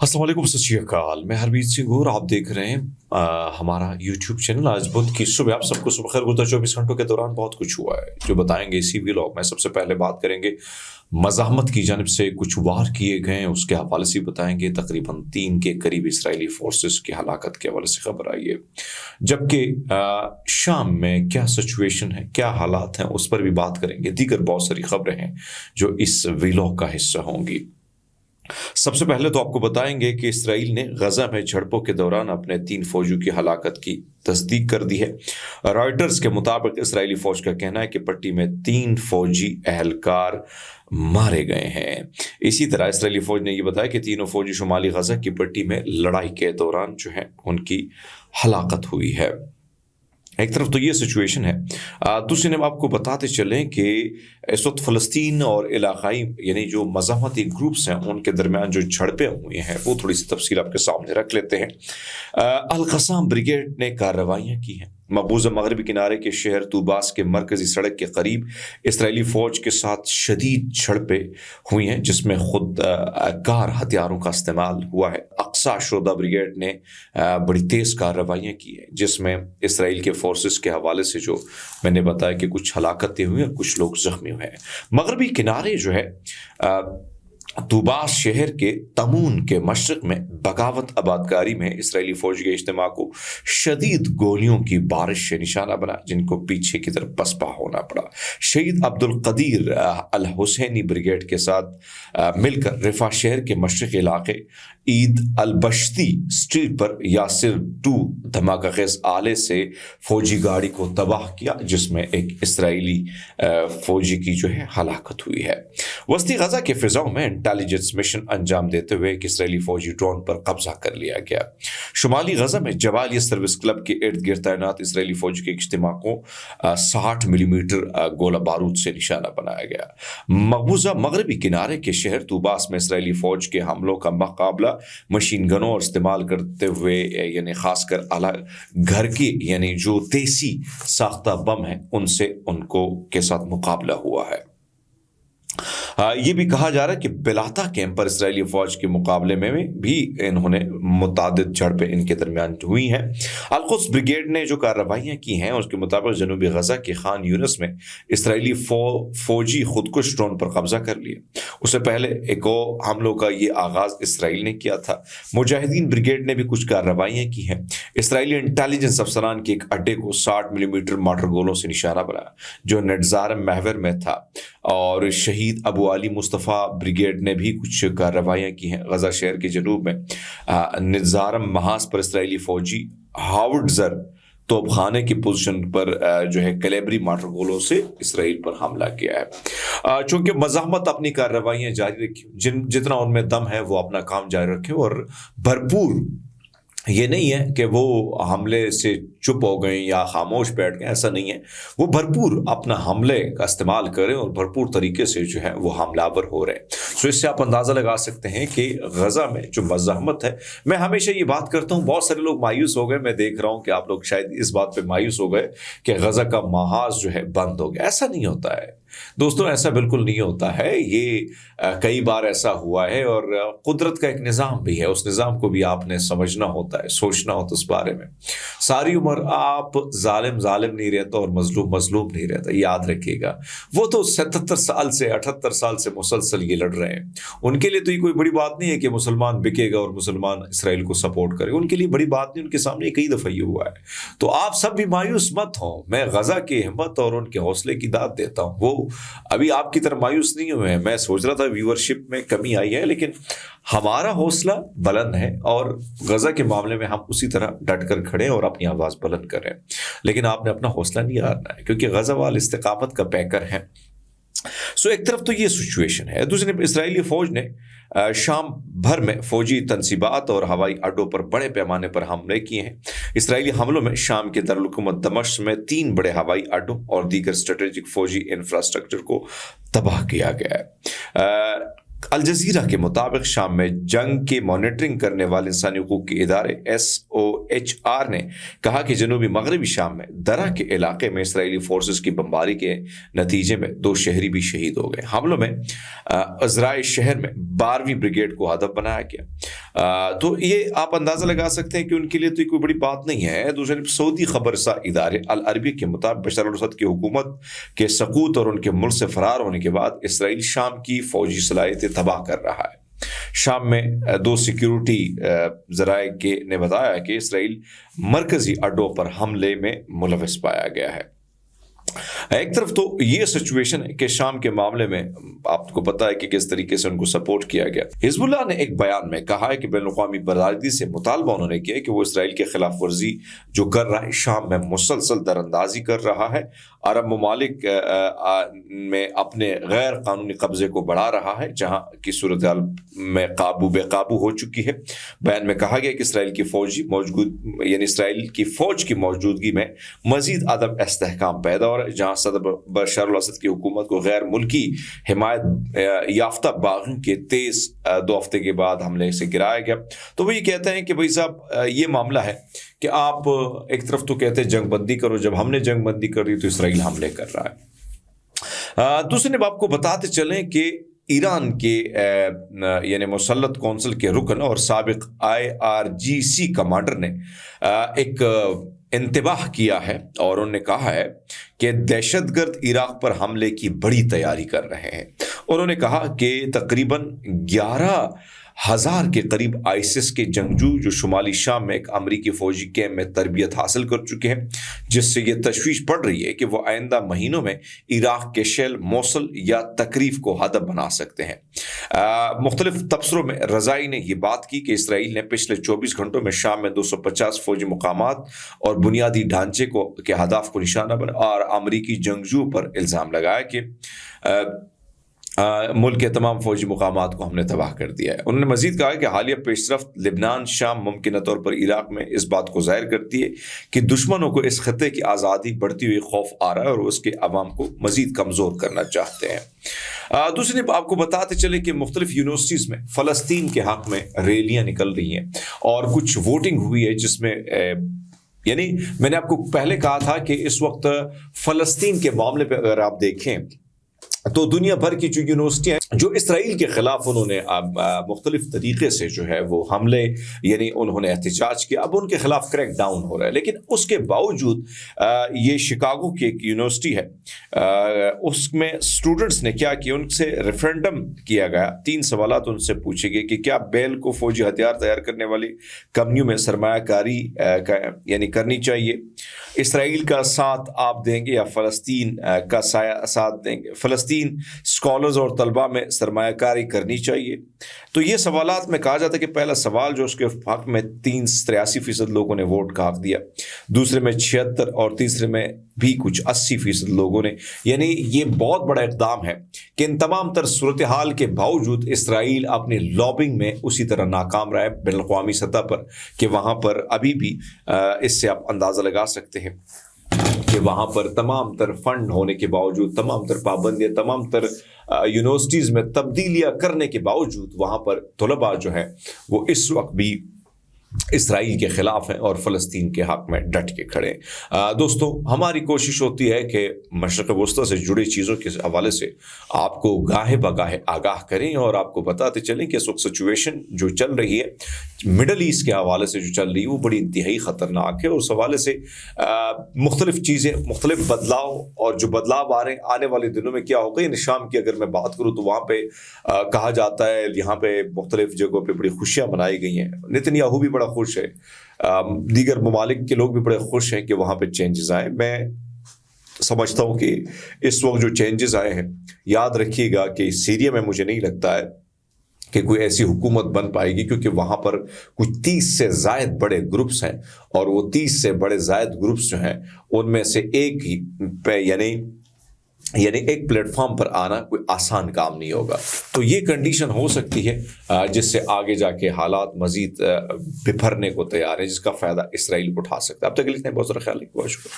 अस्सलाम वालेकुम, सत श्री अकाल। मैं हरमीत सिंह हूँ और आप देख रहे हैं हमारा यूट्यूब चैनल। आज बुध की सुबह आप सबको सुबह खैर। गुज़श्ता 24 घंटों के दौरान बहुत कुछ हुआ है जो बताएंगे इसी व्लॉग में। सबसे पहले बात करेंगे मज़ाहमत की जानिब से कुछ वार किए गए हैं, उसके हवाले से बताएंगे। तकरीबन 3 के करीब इसराइली फोर्सेस की हलाकत के हवाले से खबर आई है। जबकि शाम में क्या सिचुएशन है, क्या हालात हैं, उस पर भी बात करेंगे। दीगर बहुत सारी खबरें हैं जो इस व्लॉग का हिस्सा होंगी। सबसे पहले तो आपको बताएंगे कि इसराइल ने गजा में झड़पों के दौरान अपने 3 फौजियों की हलाकत की तस्दीक कर दी है। रॉयटर्स के मुताबिक इसराइली फौज का कहना है कि पट्टी में 3 फौजी एहलकार मारे गए हैं। इसी तरह इसराइली फौज ने यह बताया कि तीनों फौजी शुमाली गजा की पट्टी में लड़ाई के दौरान जो है उनकी हलाकत हुई है। एक तरफ तो ये सिचुएशन है, दूसरी तरफ आपको बताते चलें कि इस वक्त फ़लस्तीन और इलाकाई यानी जो मज़ाहमती ग्रुप्स हैं उनके दरमियान जो झड़पें हुई हैं वो थोड़ी सी तफसील आपके सामने रख लेते हैं। अल-क़स्साम ब्रिगेड ने कार्रवाइयाँ की हैं। मकबूजा मगरबी किनारे के शहर तूबास के मरकजी सड़क के करीब इसराइली फ़ौज के साथ शदीद झड़पें हुई हैं जिसमें खुद कार हथियारों का इस्तेमाल हुआ है। अक्सा शोदा ब्रिगेड ने बड़ी तेज़ कार्रवाइयाँ की हैं जिसमें इसराइल के फोर्सेस के हवाले से जो मैंने बताया कि कुछ हलाकतें हुई हैं, कुछ लोग ज़ख्मी हुए हैं। मगरबी किनारे जो है तूबास शहर के तमून के मशरक में बगावत आबादकारी में इसराइली फौज के इज्तिमा को शदीद गोलियों की बारिश से निशाना बना, जिनको पीछे की तरफ पसपा होना पड़ा। शहीद अब्दुल कदीर अल हुसैनी ब्रिगेड के साथ मिलकर रिफा शहर के मशरक इलाके ईद अल बश्ती स्ट्रीट पर यासिर 2 धमाका खेज आले से फौजी गाड़ी को तबाह किया जिसमें एक इसराइली फौजी की जो है हलाकत हुई है। वस्ती गजा के फिजाओं में इंटेलिजेंस मिशन अंजाम देते हुए एक इसराइली फौजी ड्रोन पर कब्जा कर लिया गया। शुमाली गजा में जवालिया सर्विस क्लब के इर्द गिर्द तैनात इसराइली फौज के इज्तिमा को 60 मिलीमीटर गोला बारूद से निशाना बनाया गया। मकबूजा मगरबी किनारे के शहर तूबास में इसराइली फौज के हमलों का मुकाबला मशीन गनों और इस्तेमाल करते हुए यानी खासकर आला घर की यानी जो देसी साख्ता बम है उनसे उनको के साथ मुकाबला हुआ है। ये भी कहा जा रहा है कि बिलाता कैंप पर इसराइली फौज के मुकाबले में भी इन्होंने मुतादिद झड़पें इनके दरमियान हुई हैं। अल-कुद्स ब्रिगेड ने जो कार्रवाइयाँ की हैं उसके मुताबिक जनूबी गजा के खान यूनिस में इसराइली फौजी खुदकुश ड्रोन पर कब्जा कर लिया। उससे पहले एक और हमलों का ये आगाज इसराइल ने किया था। मुजाहिदीन ब्रिगेड ने भी कुछ कार्रवाइयाँ की हैं। इसराइली इंटेलिजेंस अफसरान के एक अड्डे को 60 मिलीमीटर मॉर्टर गोलों से निशाना बनाया जो नेटजारम महवर में था। और शहीद अबू अली मुस्तफ़ा ब्रिगेड ने भी कुछ कार्रवाइयाँ की हैं। गजा शहर के जनूब में निज़ारम महाज पर इसराइली फौजी हावर्डज़र तोपखाने की पोजीशन पर जो है कलेबरी मार्टर गोलों से इसराइल पर हमला किया है। चूंकि मज़ाहमत अपनी कार्रवाइयाँ जारी रखी, जितना उनमें दम है वो अपना काम जारी रखे और भरपूर, ये नहीं है कि वो हमले से चुप हो गए या खामोश बैठ गए, ऐसा नहीं है। वो भरपूर अपना हमले का इस्तेमाल करें और भरपूर तरीके से जो है वो हमलावर हो रहे हैं। सो इससे आप अंदाज़ा लगा सकते हैं कि गजा में जो मज़ाहमत है, मैं हमेशा ये बात करता हूँ, बहुत सारे लोग मायूस हो गए। मैं देख रहा हूँ कि आप लोग शायद इस बात पे मायूस हो गए कि गजा का महाज जो है बंद हो गया। ऐसा नहीं होता है दोस्तों, ऐसा बिल्कुल नहीं होता है। ये कई बार ऐसा हुआ है और कुदरत का एक निज़ाम भी है, उस निज़ाम को भी आपने समझना होता है, सोचना होता है उस बारे में। सारी उम्र आप जालिम जालिम नहीं रहता और मजलूम मजलूम नहीं रहता, याद रखिएगा। वो तो 77 साल से 78 साल से मुसलसल ये लड़ रहे हैं। उनके लिए तो ये कोई बड़ी बात नहीं है कि मुसलमान बिकेगा और मुसलमान इसराइल को सपोर्ट करेगा। उनके लिए बड़ी बात नहीं, उनके सामने कई दफ़ा ये हुआ है। तो आप सब भी मायूस मत हो। मैं गजा की हिम्मत और उनके हौसले की दाद देता हूँ। वो अभी आपकी तरह मायूस नहीं हुए हैं। मैं सोच रहा था व्यूअरशिप में कमी आई है, लेकिन हमारा हौसला बुलंद है और गजा के मामले में हम उसी तरह डट कर खड़े हैं और अपनी आवाज़ बुलंद करें। लेकिन आपने अपना हौसला नहीं हारना है क्योंकि गजा वाले इस्तिकामत का पैकर हैं। सो एक तरफ तो ये सिचुएशन है, दूसरी तरफ इसराइली फौज ने शाम भर में फौजी तनसीबात और हवाई अड्डों पर बड़े पैमाने पर हमले किए हैं। इसराइली हमलों में शाम के दारुल-हुकूमत दमिश्क में 3 बड़े हवाई अड्डों और दीगर स्ट्रेटेजिक फौजी इंफ्रास्ट्रक्चर को तबाह किया गया है। अल जजीरा के मुताबिक शाम में जंग की मॉनिटरिंग करने वाले इंसानी हकूक़ के इदारे OHR نے کہا کہ جنوبی مغربی شام میں درہ کے علاقے میں اسرائیلی فورسز کی بمباری کے نتیجے میں 2 شہری بھی شہید ہو گئے۔ حملوں میں عزرائیل شہر میں 12ویں بریگیڈ کو ہدف بنایا گیا۔ تو یہ آپ اندازہ لگا سکتے ہیں کہ ان کے لیے تو کوئی بڑی بات نہیں ہے۔ دوسری سعودی خبر رساں ادارے العربیہ کے مطابق بشار الاسد کی حکومت کے سقوط اور ان کے ملک سے فرار ہونے کے بعد اسرائیل شام کی فوجی صلاحیتیں تباہ کر رہا ہے۔ شام میں 2 سیکیورٹی ذرائع نے بتایا کہ اسرائیل مرکزی اڈوں پر حملے میں ملوث پایا گیا ہے۔ ایک طرف تو یہ سچویشن ہے کہ شام کے معاملے میں آپ کو پتا ہے کہ کس طریقے سے ان کو سپورٹ کیا گیا۔ حزب اللہ نے ایک بیان میں کہا ہے کہ بین الاقوامی برادری سے مطالبہ انہوں نے کیا کہ وہ اسرائیل کے خلاف ورزی جو کر رہا ہے شام میں مسلسل دراندازی کر رہا ہے، عرب ممالک میں اپنے غیر قانونی قبضے کو بڑھا رہا ہے جہاں کی صورتحال میں بے قابو ہو چکی ہے۔ بیان میں کہا گیا کہ اسرائیل کی فوج کی موجودگی میں مزید عدم استحکام پیدا ہو رہا ہے، جہاں صدر بشار الاسد کی حکومت کو غیر ملکی حمایت یافتہ باغیوں کے تیز 2 ہفتے کے بعد حملے سے گرایا گیا۔ تو وہ یہ کہتے ہیں کہ بھائی صاحب یہ معاملہ ہے کہ آپ ایک طرف تو کہتے ہیں جنگ بندی کرو، جب ہم نے جنگ بندی کر دی تو اسرائیل حملے کر رہا ہے۔ دوسری جانب آپ کو بتاتے چلیں کہ ایران کے یعنی مسلط کونسل کے رکن اور سابق IRGC کمانڈر نے ایک انتباہ کیا ہے اور انہوں نے کہا ہے کہ دہشت گرد عراق پر حملے کی بڑی تیاری کر رہے ہیں۔ انہوں نے کہا کہ تقریباً 11,000 کے قریب ISIS کے جنگجو جو شمالی شام میں ایک امریکی فوجی کیمپ میں تربیت حاصل کر چکے ہیں، جس سے یہ تشویش پڑ رہی ہے کہ وہ آئندہ مہینوں میں عراق کے شیل، موصل یا تقریف کو ہدف بنا سکتے ہیں۔ مختلف تبصروں میں رضائی نے یہ بات کی کہ اسرائیل نے پچھلے 24 گھنٹوں میں شام میں 250 فوجی مقامات اور بنیادی ڈھانچے کے اہداف کو نشانہ بنا اور امریکی جنگجوؤں پر الزام لگایا کہ ملک کے تمام فوجی مقامات کو ہم نے تباہ کر دیا ہے۔ انہوں نے مزید کہا کہ حالیہ پیش رفت لبنان، شام، ممکنہ طور پر عراق میں اس بات کو ظاہر کرتی ہے کہ دشمنوں کو اس خطے کی آزادی بڑھتی ہوئی خوف آ رہا ہے اور اس کے عوام کو مزید کمزور کرنا چاہتے ہیں۔ دوسری آپ کو بتاتے چلے کہ مختلف یونیورسٹیز میں فلسطین کے حق میں ریلیاں نکل رہی ہیں اور کچھ ووٹنگ ہوئی ہے جس میں یعنی میں نے آپ کو پہلے کہا تھا کہ اس وقت فلسطین کے معاملے پہ اگر آپ دیکھیں تو دنیا بھر کی جو یونیورسٹیاں جو اسرائیل کے خلاف انہوں نے مختلف طریقے سے جو ہے وہ حملے یعنی انہوں نے احتجاج کیا، اب ان کے خلاف کریک ڈاؤن ہو رہا ہے، لیکن اس کے باوجود یہ شکاگو کی ایک یونیورسٹی ہے، اس میں اسٹوڈنٹس نے کیا کہ ان سے ریفرینڈم کیا گیا، 3 سوالات ان سے پوچھے گئے کہ کیا بیل کو فوجی ہتھیار تیار کرنے والی کمپنیوں میں سرمایہ کاری یعنی کرنی چاہیے، اسرائیل کا ساتھ آپ دیں گے یا فلسطین کا ساتھ دیں گے، فلسطین اسکالرز اور طلباء میں سرمایہ کاری کرنی چاہیے۔ تو یہ سوالات میں کہا جاتا ہے کہ پہلا سوال جو اس کے حق میں 83% لوگوں نے ووٹ کا حق دیا، دوسرے میں 76 اور تیسرے میں بھی کچھ 80% لوگوں نے، یعنی یہ بہت بڑا اقدام ہے کہ ان تمام تر صورتحال کے باوجود اسرائیل اپنی لابنگ میں اسی طرح ناکام رہا ہے بین الاقوامی سطح پر کہ وہاں پر ابھی بھی اس سے آپ اندازہ لگا سکتے ہیں کہ وہاں پر تمام تر فنڈ ہونے کے باوجود، تمام تر پابندیاں، تمام تر یونیورسٹیز میں تبدیلیاں کرنے کے باوجود وہاں پر طلباء جو ہے وہ اس وقت بھی اسرائیل کے خلاف ہیں اور فلسطین کے حق میں ڈٹ کے کھڑے ہیں۔ دوستو ہماری کوشش ہوتی ہے کہ مشرق وسطیٰ سے جڑی چیزوں کے حوالے سے آپ کو گاہے بگاہے آگاہ کریں اور آپ کو بتاتے چلیں کہ اس وقت سچویشن جو چل رہی ہے مڈل ایسٹ کے حوالے سے جو چل رہی ہے وہ بڑی انتہائی خطرناک ہے، اور اس حوالے سے مختلف چیزیں، مختلف بدلاؤ اور جو بدلاؤ آ رہے ہیں آنے والے دنوں میں کیا ہوگا۔ یعنی شام کی اگر میں بات کروں تو وہاں پہ کہا جاتا ہے یہاں پہ مختلف جگہوں پہ بڑی خوشیاں منائی گئی ہیں، نیتن یاہو بھی بڑا خوش ہے، دیگر ممالک کے لوگ بھی بڑے خوش ہیں کہ وہاں پہ چینجز آئے۔ میں سمجھتا ہوں کہ اس وقت جو چینجز آئے ہیں، یاد رکھیے گا کہ سیریا میں مجھے نہیں لگتا ہے کہ کوئی ایسی حکومت بن پائے گی، کیونکہ وہاں پر کچھ 30 سے زائد بڑے گروپس ہیں اور وہ 30 سے بڑے زائد گروپس جو ہیں ان میں سے ایک ہی پہ یعنی ایک پلیٹ فارم پر آنا کوئی آسان کام نہیں ہوگا۔ تو یہ کنڈیشن ہو سکتی ہے جس سے آگے جا کے حالات مزید بپھرنے کو تیار ہیں، جس کا فائدہ اسرائیل اٹھا سکتا ہے۔ اب تک کے لیے بہت سارا خیال رکھیں، بہت شکریہ۔